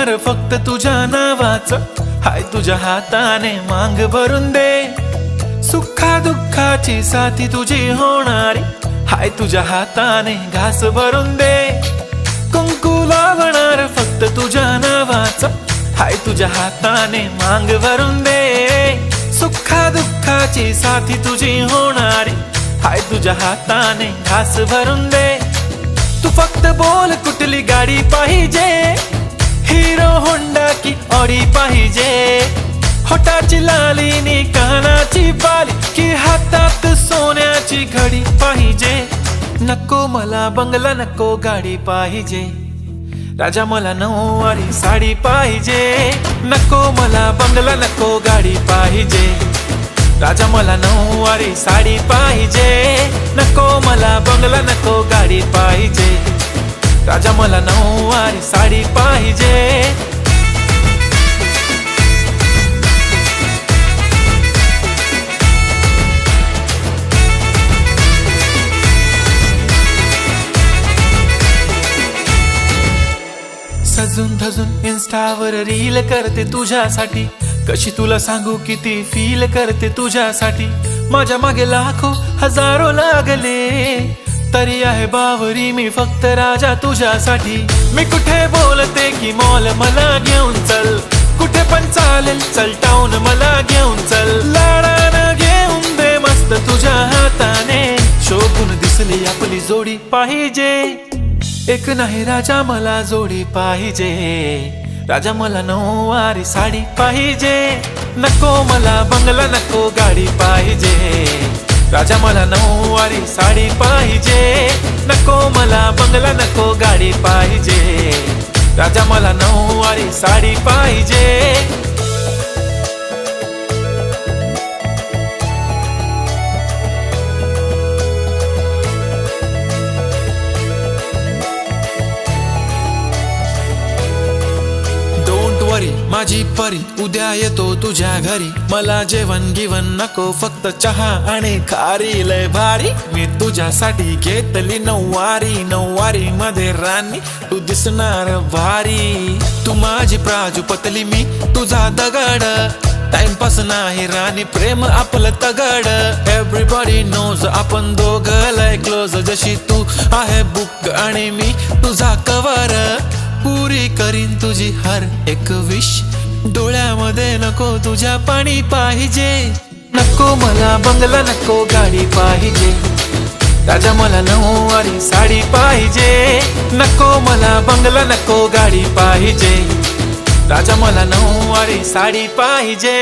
होणार फक्त तुझ्या नावाचं, हाय तुझ्या हाताने मांग भरून दे. सुखा दुःखाची साथी तुझी होणारी, हाय तुझ्या हाताने घास भरून दे. कुंकू लावणार फक्त तुझ्या नावाचं, हाय तुझ्या हाताने मांग भरून दे. सुखा दुःखाची साथी तुझी होणारी, हाय तुझ्या हाताने घास भरून दे. तू फक्त बोल कुठली गाडी पाहिजे, हिरो होंडा की ऑडी पाहिजे. होठाची लाली नी कानाची बाली, की हातात सोन्याची घडी पाहिजे. नको मला बंगला, नको गाडी पाहिजे. राजा मला नऊवारी साडी पाहिजे. नको मला बंगला, नको गाडी पाहिजे. राजा मला नऊवारी साडी पाहिजे. नको मला बंगला, नको गाडी पाहिजे. राजा मला नऊवारी साडी पाहिजे. सजून धजून इन्स्टावर रील करते तुझ्यासाठी, कशी तुला सांगू किती फील करते तुझ्यासाठी. माझ्या मागे लाखो हजारो लागले, तरी आहे बावरी मी फक्त राजा तुझ्यासाठी. मी कुठे बोलते की मॉल मला घेऊन चल, कुठे पण चालेल चल टाऊन मला घेऊन चल. लाडानं घेऊन दे मस्त तुझ्या हाताने, शोभून दिसली आपली जोडी पाहिजे. एक नाही राजा मला जोडी पाहिजे. राजा मला नऊवारी साडी पाहिजे. नको मला बंगला, नको गाडी पाहिजे. राजा मला नऊवारी साडी पाहिजे. नको मला बंगला, नको गाडी पाहिजे. राजा मला नऊवारी साडी पाहिजे. माझी परी उद्या येतो तुझ्या घरी. मला जेवण गिवण नको, फक्त चहा आणि खारी लय भारी. मी तुझ्यासाठी घेतली नऊवारी, नऊवारी मध्ये राणी तू दिसणार भारी. तू माझी प्राजूपतली, मी तुझा दगड. टाइमपास नाही राणी, प्रेम आपलं तगड. एव्हरीबॉडी नोज आपण दोघं लय क्लोज. जशी तू आहे बुक आणि मी तुझा कवर. पुरी करीन तुझी हर एक विश. डोळ्यामध्ये नको तुझ्या पाणी पाहिजे. नको मला बंगला, नको गाडी पाहिजे. राजा मला नऊवारी साडी पाहिजे. नको मला बंगला, नको गाडी पाहिजे. राजा मला नऊवारी साडी पाहिजे.